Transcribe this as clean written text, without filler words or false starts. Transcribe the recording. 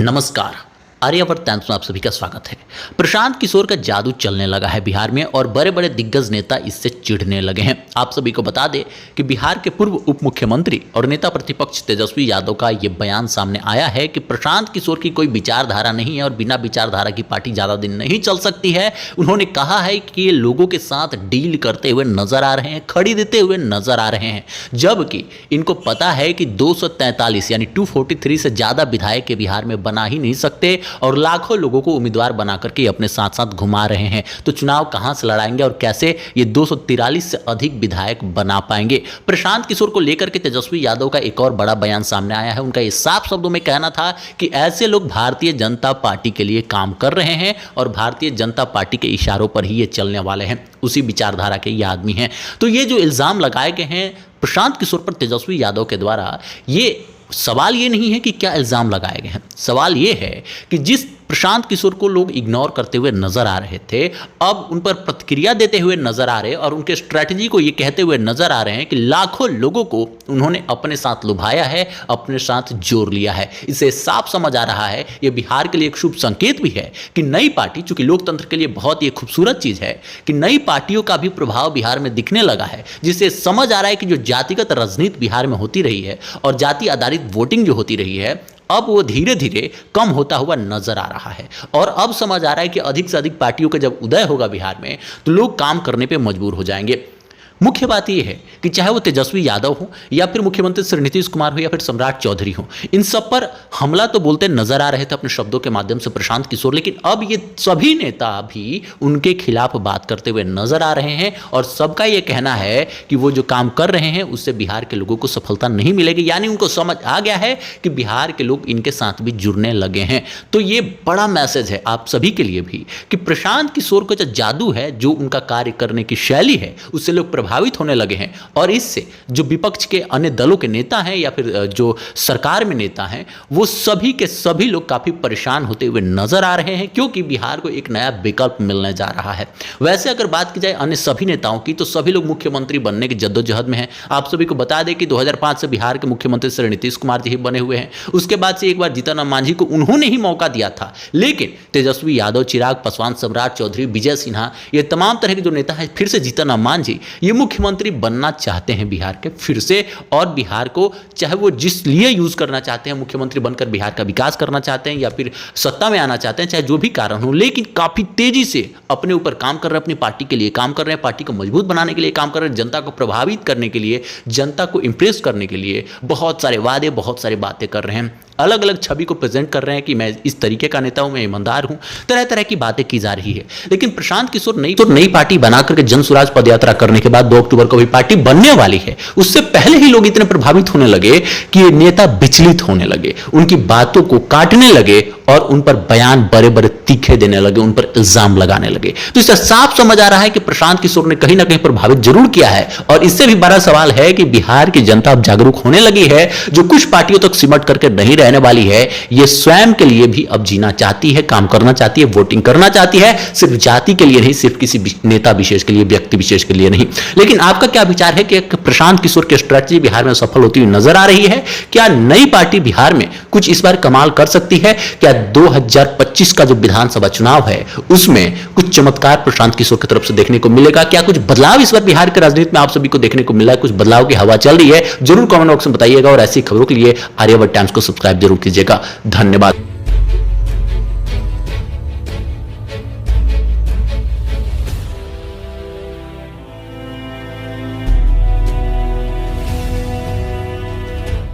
नमस्कार। आर्यावर्त टाइम्स में आप सभी का स्वागत है। प्रशांत किशोर का जादू चलने लगा है बिहार में और बड़े बड़े दिग्गज नेता इससे चिढ़ने लगे हैं। आप सभी को बता दें कि बिहार के पूर्व उप मुख्यमंत्री और नेता प्रतिपक्ष तेजस्वी यादव का ये बयान सामने आया है कि प्रशांत किशोर की कोई विचारधारा नहीं है और बिना विचारधारा की पार्टी ज़्यादा दिन नहीं चल सकती है। उन्होंने कहा है कि ये लोगों के साथ डील करते हुए नजर आ रहे हैं, खड़ी देते हुए नजर आ रहे हैं, जबकि इनको पता है कि 243 यानी 243 से ज़्यादा विधायक के बिहार में बना ही नहीं सकते और लाखों लोगों को उम्मीदवार बना करके अपने साथ साथ घुमा रहे हैं। तो चुनाव कहां से लड़ाएंगे और कैसे ये 243 से अधिक विधायक बना पाएंगे। प्रशांत किशोर को लेकर के तेजस्वी यादव का एक और बड़ा बयान सामने आया है। उनका ये साफ शब्दों में कहना था कि ऐसे लोग भारतीय जनता पार्टी के लिए काम कर रहे हैं और भारतीय जनता पार्टी के इशारों पर ही ये चलने वाले हैं, उसी विचारधारा के ये आदमी हैं। तो ये जो इल्ज़ाम लगाए गए हैं प्रशांत किशोर पर तेजस्वी यादव के द्वारा, ये सवाल ये नहीं है कि क्या इल्ज़ाम लगाए गए हैं, सवाल ये है कि जिस प्रशांत किशोर को लोग इग्नोर करते हुए नजर आ रहे थे, अब उन पर प्रतिक्रिया देते हुए नजर आ रहे और उनके स्ट्रैटेजी को ये कहते हुए नजर आ रहे हैं कि लाखों लोगों को उन्होंने अपने साथ लुभाया है, अपने साथ जोड़ लिया है। इसे साफ समझ आ रहा है, ये बिहार के लिए एक शुभ संकेत भी है कि नई पार्टी, चूंकि लोकतंत्र के लिए बहुत ही खूबसूरत चीज़ है कि नई पार्टियों का भी प्रभाव बिहार में दिखने लगा है, जिससे समझ आ रहा है कि जो जातिगत राजनीति बिहार में होती रही है और जाति आधारित वोटिंग जो होती रही है, अब वो धीरे धीरे कम होता हुआ नजर आ रहा है। और अब समझ आ रहा है कि अधिक से अधिक पार्टियों का जब उदय होगा बिहार में तो लोग काम करने पे मजबूर हो जाएंगे। मुख्य बात यह है कि चाहे वो तेजस्वी यादव हो या फिर मुख्यमंत्री श्री नीतीश कुमार हो या फिर सम्राट चौधरी हो, इन सब पर हमला तो बोलते नजर आ रहे थे अपने शब्दों के माध्यम से प्रशांत किशोर, लेकिन अब ये सभी नेता भी उनके खिलाफ बात करते हुए नजर आ रहे हैं और सबका ये कहना है कि वो जो काम कर रहे हैं उससे बिहार के लोगों को सफलता नहीं मिलेगी। यानी उनको समझ आ गया है कि बिहार के लोग इनके साथ भी जुड़ने लगे हैं। तो ये बड़ा मैसेज है आप सभी के लिए भी कि प्रशांत किशोर का जो जादू है, जो उनका कार्य करने की शैली है, उससे लोग प्रभावित होने लगे हैं और इससे जो विपक्ष के अन्य दलों के नेता हैं या फिर जो सरकार में नेता हैं, वो सभी के सभी लोग काफी परेशान होते हुए नजर आ रहे हैं, क्योंकि बिहार को एक नया विकल्प मिलने जा रहा है। वैसे अगर बात की जाए अन्य सभी नेताओं की, तो सभी लोग मुख्यमंत्री बनने की जद्दोजहद में हैं। आप सभी को बता दें कि 2005 से बिहार के मुख्यमंत्री श्री नीतीश कुमार जी ही बने हुए हैं। उसके बाद से एक बार जीतन राम मांझी को उन्होंने ही मौका दिया था, लेकिन तेजस्वी यादव, चिराग पासवान, सम्राट चौधरी, विजय सिन्हा, ये तमाम तरह के जो नेता हैं, फिर से जीतन राम मांझी ये मुख्यमंत्री बनना चाहते हैं बिहार के फिर से, और बिहार को चाहे वो जिस लिए यूज करना चाहते हैं, मुख्यमंत्री बनकर बिहार का विकास करना चाहते हैं या फिर सत्ता में आना चाहते हैं, चाहे जो भी कारण हो, लेकिन काफी तेजी से अपने ऊपर काम कर रहे हैं, अपनी पार्टी के लिए काम कर रहे हैं, पार्टी को मजबूत बनाने के लिए काम कर रहे हैं, जनता को प्रभावित करने के लिए, जनता को इंप्रेस करने के लिए बहुत सारे वादे, बहुत सारी बातें कर रहे हैं, अलग अलग छवि को प्रेजेंट कर रहे हैं कि मैं इस तरीके का नेता हूं, मैं ईमानदार हूं, तरह तरह की बातें की जा रही है। लेकिन प्रशांत किशोर नई पार्टी बना करके जन स्वराज पदयात्रा करने के बाद 2 अक्टूबर को भी पार्टी बनने वाली है, उससे पहले ही लोग इतने प्रभावित होने लगे कि ये नेता विचलित होने लगे, उनकी बातों को काटने लगे और उन पर बयान बड़े बड़े तीखे देने लगे, उन पर इल्जाम लगाने लगे। तो इससे साफ समझ आ रहा है कि प्रशांत किशोर ने कहीं ना कहीं प्रभावित जरूर किया है। और इससे भी बड़ा सवाल है कि बिहार की जनता अब जागरूक होने लगी है, जो कुछ पार्टियों तक सिमट करके नहीं रहने वाली है, ये स्वयं के लिए भी अब जीना चाहती है, काम करना चाहती है, वोटिंग करना चाहती है, सिर्फ जाति के लिए नहीं, सिर्फ किसी नेता विशेष के लिए, व्यक्ति विशेष के लिए नहीं। लेकिन आपका क्या विचार है कि प्रशांत किशोर की स्ट्रैटेजी बिहार में सफल होती हुई नजर आ रही है? क्या नई पार्टी बिहार में कुछ इस बार कमाल कर सकती है? क्या 2025 का जो विधानसभा चुनाव है उसमें कुछ चमत्कार प्रशांत किशोर की तरफ से देखने को मिलेगा? क्या कुछ बदलाव इस बार बिहार के राजनीति में आप सभी को देखने को मिला है? कुछ बदलाव की हवा चल रही है? जरूर कमेंट बॉक्स में बताइएगा और ऐसी खबरों के लिए आर्यावर्त टाइम्स को सब्सक्राइब जरूर कीजिएगा। धन्यवाद।